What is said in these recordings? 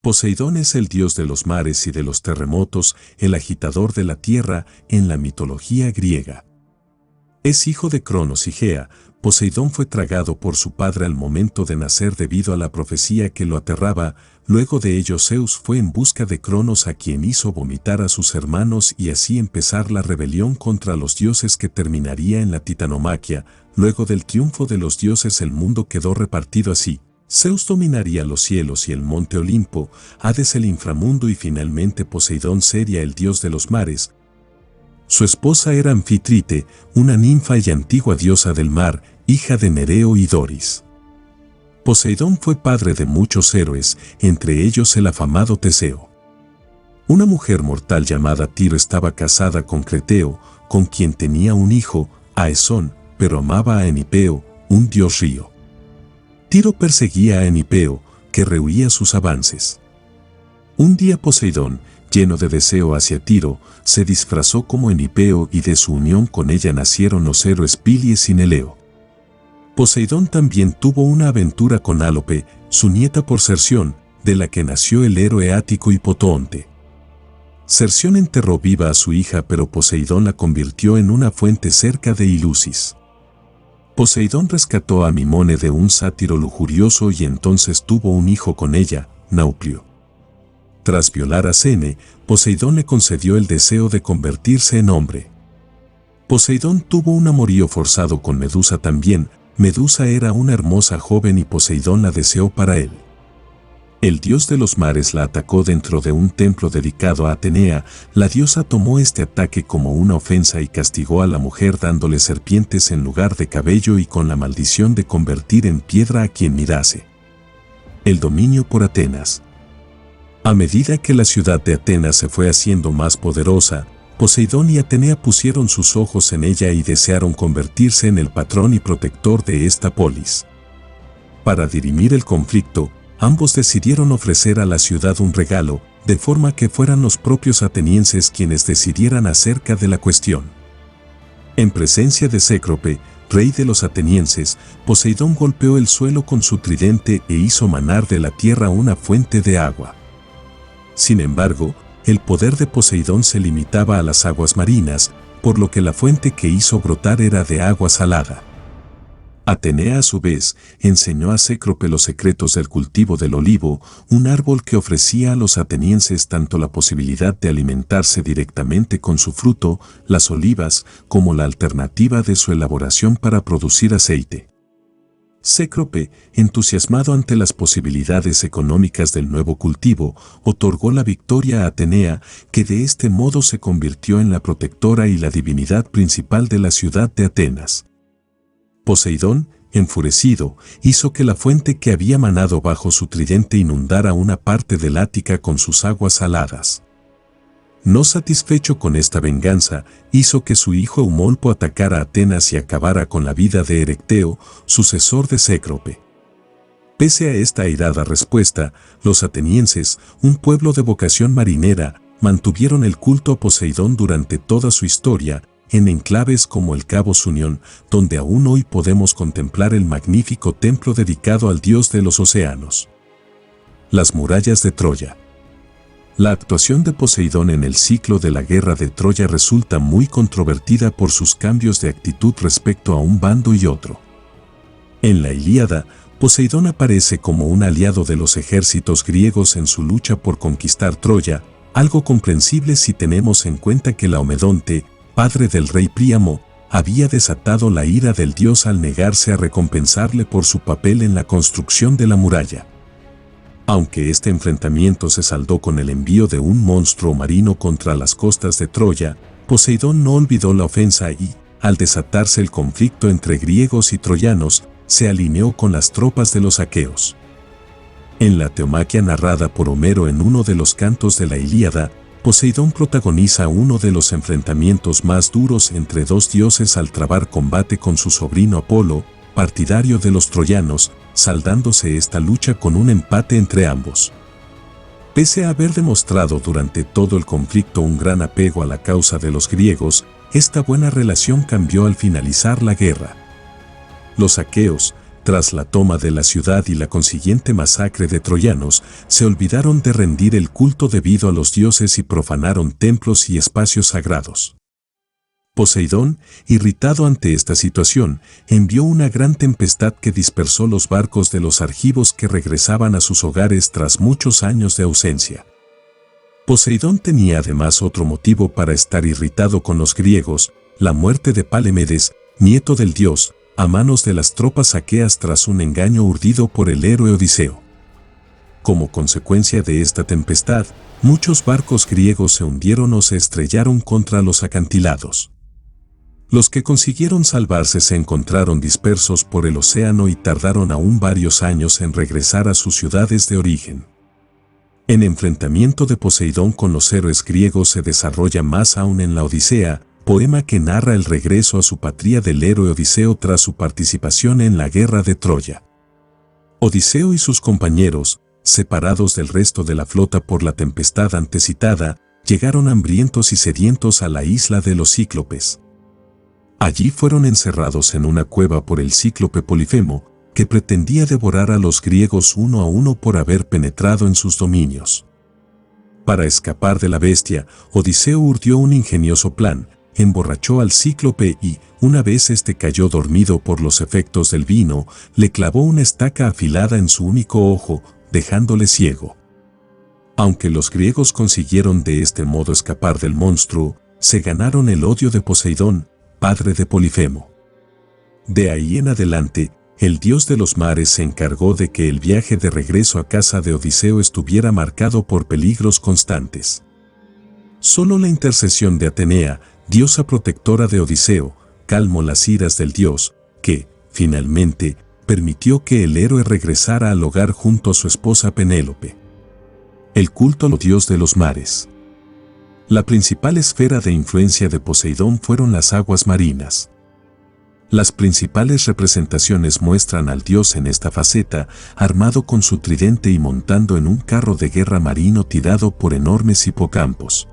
Poseidón es el dios de los mares y de los terremotos, el agitador de la tierra en la mitología griega. Es hijo de Cronos y Gea. Poseidón fue tragado por su padre al momento de nacer debido a la profecía que lo aterraba. Luego de ello Zeus fue en busca de Cronos, a quien hizo vomitar a sus hermanos y así empezar la rebelión contra los dioses que terminaría en la titanomaquia. Luego del triunfo de los dioses el mundo quedó repartido así. Zeus dominaría los cielos y el monte Olimpo, Hades el inframundo y finalmente Poseidón sería el dios de los mares. Su esposa era Anfítrite, una ninfa y antigua diosa del mar, hija de Nereo y Doris. Poseidón fue padre de muchos héroes, entre ellos el afamado Teseo. Una mujer mortal llamada Tiro estaba casada con Creteo, con quien tenía un hijo, Aesón, pero amaba a Enipeo, un dios río. Tiro perseguía a Enipeo, que rehuía sus avances. Un día Poseidón, lleno de deseo hacia Tiro, se disfrazó como Enipeo y de su unión con ella nacieron los héroes Pilies y Neleo. Poseidón también tuvo una aventura con Álope, su nieta por Cerción, de la que nació el héroe ático Hipotoonte. Cerción enterró viva a su hija, pero Poseidón la convirtió en una fuente cerca de Ilusis. Poseidón rescató a Mimone de un sátiro lujurioso y entonces tuvo un hijo con ella, Nauplio. Tras violar a Sene, Poseidón le concedió el deseo de convertirse en hombre. Poseidón tuvo un amorío forzado con Medusa también. Medusa era una hermosa joven y Poseidón la deseó para él. El dios de los mares la atacó dentro de un templo dedicado a Atenea. La diosa tomó este ataque como una ofensa y castigó a la mujer dándole serpientes en lugar de cabello y con la maldición de convertir en piedra a quien mirase. El dominio por Atenas. A medida que la ciudad de Atenas se fue haciendo más poderosa, Poseidón y Atenea pusieron sus ojos en ella y desearon convertirse en el patrón y protector de esta polis. Para dirimir el conflicto, ambos decidieron ofrecer a la ciudad un regalo, de forma que fueran los propios atenienses quienes decidieran acerca de la cuestión. En presencia de Cécrope, rey de los atenienses, Poseidón golpeó el suelo con su tridente e hizo manar de la tierra una fuente de agua. Sin embargo, el poder de Poseidón se limitaba a las aguas marinas, por lo que la fuente que hizo brotar era de agua salada. Atenea a su vez enseñó a Cécrope los secretos del cultivo del olivo, un árbol que ofrecía a los atenienses tanto la posibilidad de alimentarse directamente con su fruto, las olivas, como la alternativa de su elaboración para producir aceite. Cécrope, entusiasmado ante las posibilidades económicas del nuevo cultivo, otorgó la victoria a Atenea, que de este modo se convirtió en la protectora y la divinidad principal de la ciudad de Atenas. Poseidón, enfurecido, hizo que la fuente que había manado bajo su tridente inundara una parte del Ática con sus aguas saladas. No satisfecho con esta venganza, hizo que su hijo Eumolpo atacara a Atenas y acabara con la vida de Erecteo, sucesor de Cécrope. Pese a esta airada respuesta, los atenienses, un pueblo de vocación marinera, mantuvieron el culto a Poseidón durante toda su historia, en enclaves como el Cabo Sunión, donde aún hoy podemos contemplar el magnífico templo dedicado al dios de los océanos. Las murallas de Troya. La actuación de Poseidón en el ciclo de la guerra de Troya resulta muy controvertida por sus cambios de actitud respecto a un bando y otro. En la Ilíada, Poseidón aparece como un aliado de los ejércitos griegos en su lucha por conquistar Troya, algo comprensible si tenemos en cuenta que Laomedonte, padre del rey Príamo, había desatado la ira del dios al negarse a recompensarle por su papel en la construcción de la muralla. Aunque este enfrentamiento se saldó con el envío de un monstruo marino contra las costas de Troya, Poseidón no olvidó la ofensa y, al desatarse el conflicto entre griegos y troyanos, se alineó con las tropas de los aqueos. En la Teomaquia narrada por Homero en uno de los cantos de la Ilíada, Poseidón protagoniza uno de los enfrentamientos más duros entre dos dioses al trabar combate con su sobrino Apolo, partidario de los troyanos, saldándose esta lucha con un empate entre ambos. Pese a haber demostrado durante todo el conflicto un gran apego a la causa de los griegos, esta buena relación cambió al finalizar la guerra. Los aqueos, Tras la toma de la ciudad y la consiguiente masacre de troyanos, se olvidaron de rendir el culto debido a los dioses y profanaron templos y espacios sagrados. Poseidón, irritado ante esta situación, envió una gran tempestad que dispersó los barcos de los argivos que regresaban a sus hogares tras muchos años de ausencia. Poseidón tenía además otro motivo para estar irritado con los griegos: la muerte de Palamedes, nieto del dios, a manos de las tropas aqueas tras un engaño urdido por el héroe Odiseo. Como consecuencia de esta tempestad, muchos barcos griegos se hundieron o se estrellaron contra los acantilados. Los que consiguieron salvarse se encontraron dispersos por el océano y tardaron aún varios años en regresar a sus ciudades de origen. El enfrentamiento de Poseidón con los héroes griegos se desarrolla más aún en la Odisea, poema que narra el regreso a su patria del héroe Odiseo tras su participación en la guerra de Troya. Odiseo y sus compañeros, separados del resto de la flota por la tempestad antecitada, llegaron hambrientos y sedientos a la isla de los Cíclopes. Allí fueron encerrados en una cueva por el cíclope Polifemo, que pretendía devorar a los griegos uno a uno por haber penetrado en sus dominios. Para escapar de la bestia, Odiseo urdió un ingenioso plan: emborrachó al cíclope y, una vez este cayó dormido por los efectos del vino, le clavó una estaca afilada en su único ojo, dejándole ciego. Aunque los griegos consiguieron de este modo escapar del monstruo, se ganaron el odio de Poseidón, padre de Polifemo. De ahí en adelante, el dios de los mares se encargó de que el viaje de regreso a casa de Odiseo estuviera marcado por peligros constantes. Solo la intercesión de Atenea, diosa protectora de Odiseo, calmó las iras del dios, que, finalmente, permitió que el héroe regresara al hogar junto a su esposa Penélope. El culto al dios de los mares. La principal esfera de influencia de Poseidón fueron las aguas marinas. Las principales representaciones muestran al dios en esta faceta, armado con su tridente y montando en un carro de guerra marino tirado por enormes hipocampos.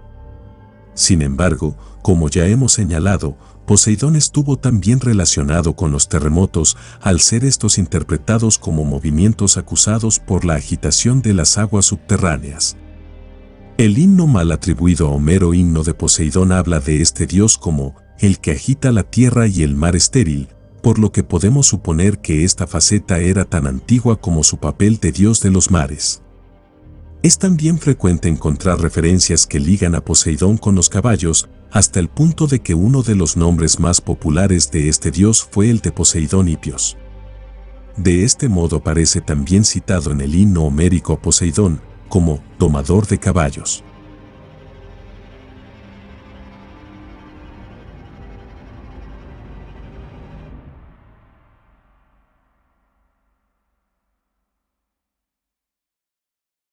Sin embargo, como ya hemos señalado, Poseidón estuvo también relacionado con los terremotos, al ser estos interpretados como movimientos acusados por la agitación de las aguas subterráneas. El himno mal atribuido a Homero, himno de Poseidón, habla de este dios como el que agita la tierra y el mar estéril, por lo que podemos suponer que esta faceta era tan antigua como su papel de dios de los mares. Es también frecuente encontrar referencias que ligan a Poseidón con los caballos, hasta el punto de que uno de los nombres más populares de este dios fue el de Poseidón Hipios. De este modo aparece también citado en el himno homérico a Poseidón como domador de caballos.